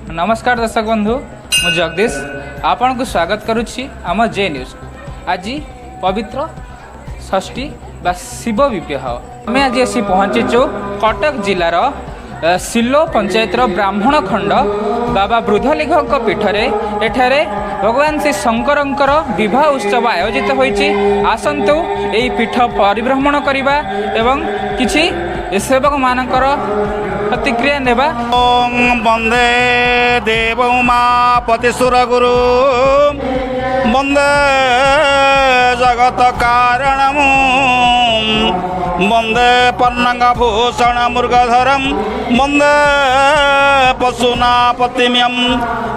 नमस्कार दर्शक बंधु मु जगदीश आपण को स्वागत करुच्ची आम जे न्यूज। आज पवित्र षष्ठी बा शिव विवाह आम आज आसी पहुँचीचु कटक जिलार सिल्लो पंचायतर ब्राह्मण खंड बाबा वृद्धलिंग पीठरे एठारे भगवान श्री शंकरंकर विवाह उत्सव आयोजित होइछि। आसंतु एई पीठ परिभ्रमण करबा एवं किछि सेवक मानकर प्रतिक्रिया नेबा। ओं वंदे देव उमापति सुर गुरु वंदे जगत कारणम वंदे पन्नंग भूषण मृगधरम वंदे पशुनापतिम्यम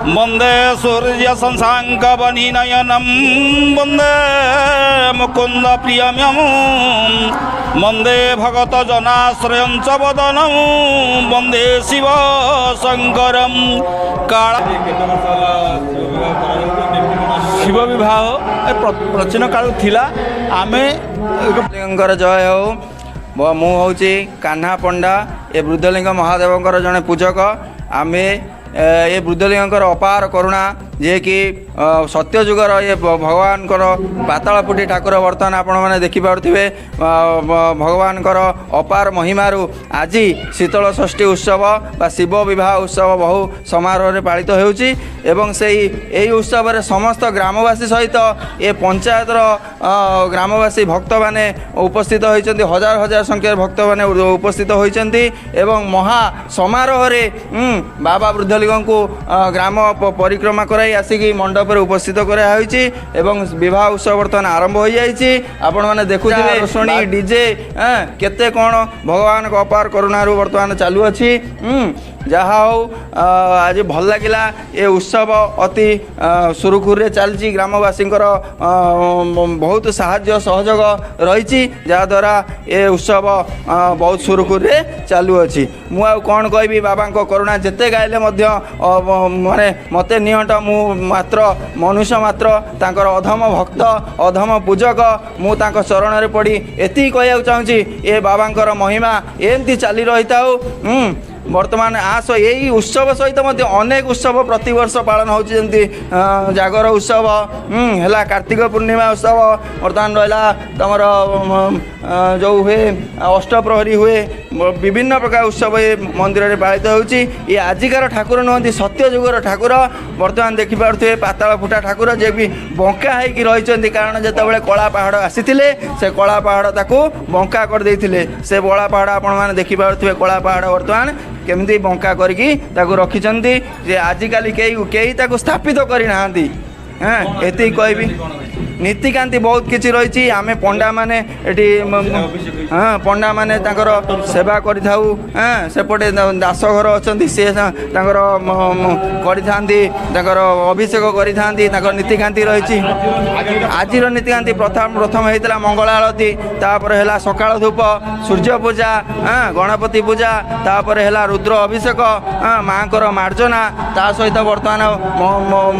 वंदे सूर्य संसांक वनिनयनम वंदे मुकुंद प्रियम्यम वंदे भगत जनाश्रयं च वदनं वंदे शिव शंकरम। शिव विवाह प्राचीन काल थिला आमे जय हो मु हूँ कान्हा पंडा ए वृद्धलिंग महादेव जड़े पूजक आमे ये वृद्धलिंग अपार करुणा जे कि सत्य जुगर ये भगवान पाताल फुटी ठाकुर बर्तमान आपण मैंने देखिपे भगवान अपार महिमारू आज शीतल षष्ठी उत्सव बा शिव विवाह उत्सव बहु समारोह पालित होउची एवं से यही उत्सव रे समस्त ग्रामवासी सहित ये पंचायतर ग्रामवासी भक्त माने उपस्थित होइचंती हजार हजार संख्यार भक्त माने उपस्थित होइचंती एवं महा समारोह रे बाबा वृद्धलिंग को ग्राम परिक्रमा कराई आसिक मंडप उपस्थित कराई एवं विवाह उत्सव बर्तमान आरंभ हो जाइए। आपण मैंने देखुथिबे रोशनी डीजे केते कौन भगवान को अपार करुणारू बर्तमान चालू अच्छी जहा हो आज भल लगिला ये उत्सव अति सुरुखुरे चलती ग्रामवासी बहुत साहाय्य सहयोग रही जहाद्वारा ये उत्सव बहुत सुरुखुरे चालू अच्छी। मु कौन कहबी बाबा करुणा जिते गाइले माने मते निहट मु मात्र मनुष्य मात्र तांकर अधम भक्त अधम पूजक मु तांको चरण रे पड़ी एति कहया चाहूँगी ये बाबांकर महिमा एमती चली रही था। वर्तमान आस यही उत्सव सहित अनेक उत्सव प्रति वर्ष पालन होची जंती जागर उत्सव है कार्तिक पूर्णिमा उत्सव बर्तमान रहा तमर जो हुए अष्टप्रहरी हुए विभिन्न प्रकार उत्सव ये मंदिर में पालित होची। ये आजिकार ठाकुर नुहति सत्य जुगर ठाकुर बर्तमान देखिपे पाताल फुटा ठाकुर जे भी बंका होगी रही कारण जिते कला पहाड़ आसी से कला पहाड़ ताको बंका कर देइथिले से बड़ा पहाड़ आपण मैंने देखिपे कला पहाड़ बर्तमान केमती बंका करके रखिंट जे आजिकल कई स्थापित करना एति कहबी नीतिकांति बहुत किसी रही आम पंडा माने हाँ पंडा माने सेवा करपटे दासघर अच्छा सी अभिषेक कर नीतिकांति रही। आज नीतिकांति प्रथम होता मंगल आरती तापर है सकाल धूप सूर्य पूजा गणपति पूजा तापर है रुद्र अभिषेक माँ को मार्जना ता सहित बर्तमान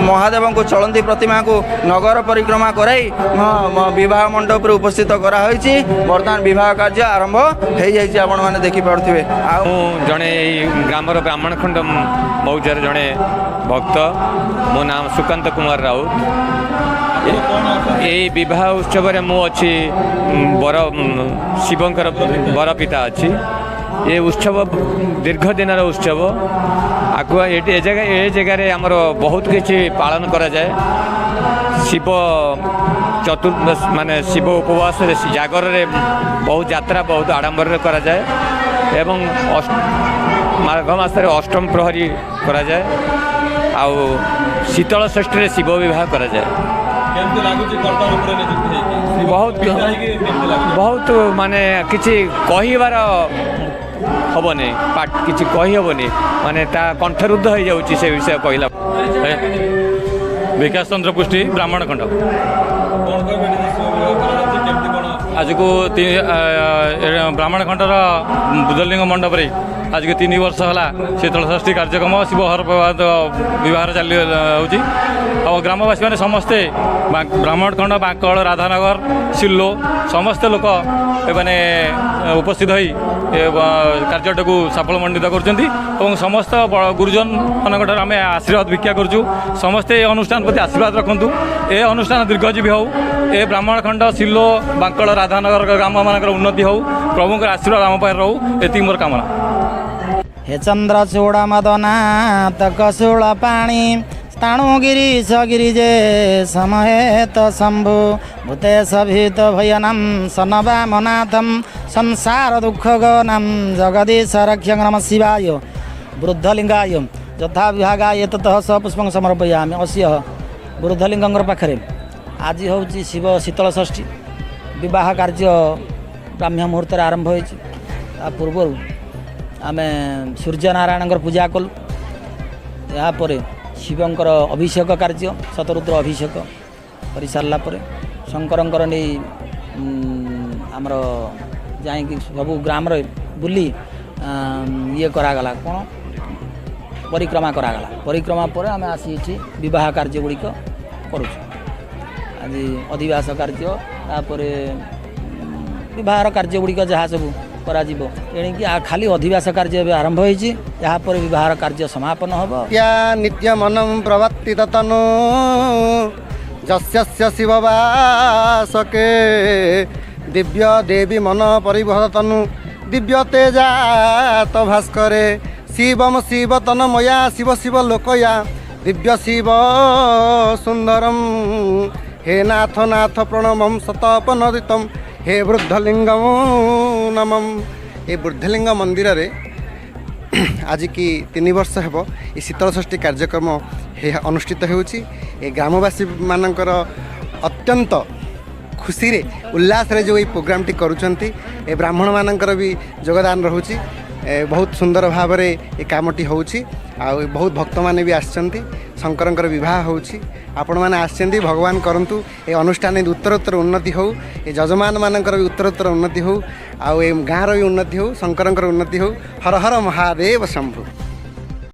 महादेव को चलती प्रतिमा को नगर परिक्रमा कर विवाह मंडप उपस्थित कराई बर्तमान विवाह कार्य आरंभ हो जाइए। आपण मैंने देखिपे जड़े ग्रामर ब्राह्मण खंड मौजार जड़े भक्त मो नाम सुकांत कुमार राउत ये विवाह उत्सव मु अच्छी बर शिवंकर बर पिता अच्छी ये उत्सव दीर्घ दिन उत्सव आगुआ ये जगह आमर बहुत किसी पालन करा जाए। शिव चतुर्दश माने शिव उपवास जागर रे बहुत यात्रा बहुत आडंबर करा जाए एवं माघ मास अष्टम प्रहरी करा जाए आउ शीतल षष्ठी रे शिव विवाह करा जाए। बहुत बहुत माने किसी कहबार हेनी पाठ किसी कहीहबनी माने कंठरुद्ध हो जाऊँगी से विषय कहला। विकास चंद्र पुष्टि ब्राह्मण खंड आज को ब्राह्मण खंडर वृद्धलिंग मंडप आज के 3 वर्ष है शीतल षष्ठी कार्यक्रम शिव हर विवाह चली हो ग्रामवासी मैंने समस्ते ब्राह्मण खंड बांकल राधानगर सिल्लो समस्ते लोक मैंने उपस्थित हो ଏ କାର୍ଯ୍ୟଟାକୁ ସଫଳମଣ୍ଡିତ କରୁଛନ୍ତି ଏବଂ ସମସ୍ତ ଗୁରୁଜନ ମାନଙ୍କ ଠାରୁ ଆମେ ଆଶୀର୍ବାଦ ଭିକ୍ଷା କରୁଛୁ। ସମସ୍ତେ ଏ ଅନୁଷ୍ଠାନ ପ୍ରତି ଆଶୀର୍ବାଦ ରଖନ୍ତୁ। ଏ ଅନୁଷ୍ଠାନ ଦୀର୍ଘଜୀବୀ ହେଉ। ଏ ବ୍ରାହ୍ମଣଖଣ୍ଡ ସିଲୋ ବାଙ୍କଳ ରାଧାନଗର ଗ୍ରାମମାନଙ୍କର ଉନ୍ନତି ହେଉ। ପ୍ରଭୁଙ୍କର ଆଶୀର୍ବାଦ ଆମ ପାଖରେ ରହୁ। ଏତିକି ମୋର କାମନା। हे चंद्रचूड़ मदना तकशूल पाणी स्ताणु गिरीश गिरिजे समहेत शंभु भूतेश भीत भयनम सनवामनाथम संसार दुख गनम जगदीश रक्षक नम शिवाय वृद्धलिंगाय यथा विभागाय ततः स पुष्पं समर्पयामि। अस्य वृद्धलिंगर पाखरे आज हूँ शिव शीतल षष्ठी विवाह कार्य ब्राह्म्य मुहूर्त आरंभ होती। पूर्व आमे सूर्यनारायण पूजा कलु। यापर शिवंकर अभिषेक कार्य शतरुद्र अभिषेक कर सारा शंकर नहीं आमर जा सब ग्राम बुली ये करागला कौन परिक्रमा करागला। परिक्रमा पर आम आसी विवाह कार्य गुड़िक करुँ। आज अधिवास कार्य तापर विवाह कार्य गुड़िक जहाँ सब करा एणिकी खाली अधिवास कार्य आरंभ होती। यापर विवाह कार्य समापन हम या नित्यमनं प्रवर्तित तनु जस्य शिववासके दिव्य देवी मन परिबह तनु दिव्य तेजात भास्करे शिवम शिव तनमया शिव शिव लोकया दिव्य शिव सुंदरम हे नाथ नाथ प्रणमम सतपनदितम हे वृद्धलिंगम नमम। ये वृद्धलिंग मंदिर रे आज की 3 वर्ष हेब ये शीतल षष्ठी कार्यक्रम अनुष्ठित होउछि। ये ग्रामवासी मानकर अत्यंत खुशी रे उल्लास रे जो ये प्रोग्राम टी करूछंती ए ब्राह्मण मानकर भी योगदान रहउछि। बहुत सुंदर भाव रे ये कामटी होउछि। आ बहुत भक्त माने भी आछंती। शंकरंकर विवाह होउछि। आपण माने आछंती भगवान करंतु ए अनुष्ठान उत्तरोत्तर उन्नति हो। ए जजमान मानकर भी उत्तरोत्तर उन्नति हो। आ ए गाँव रो भी उन्नति हो। शंकरंकर उन्नति हो। हर हर महादेव शंभु।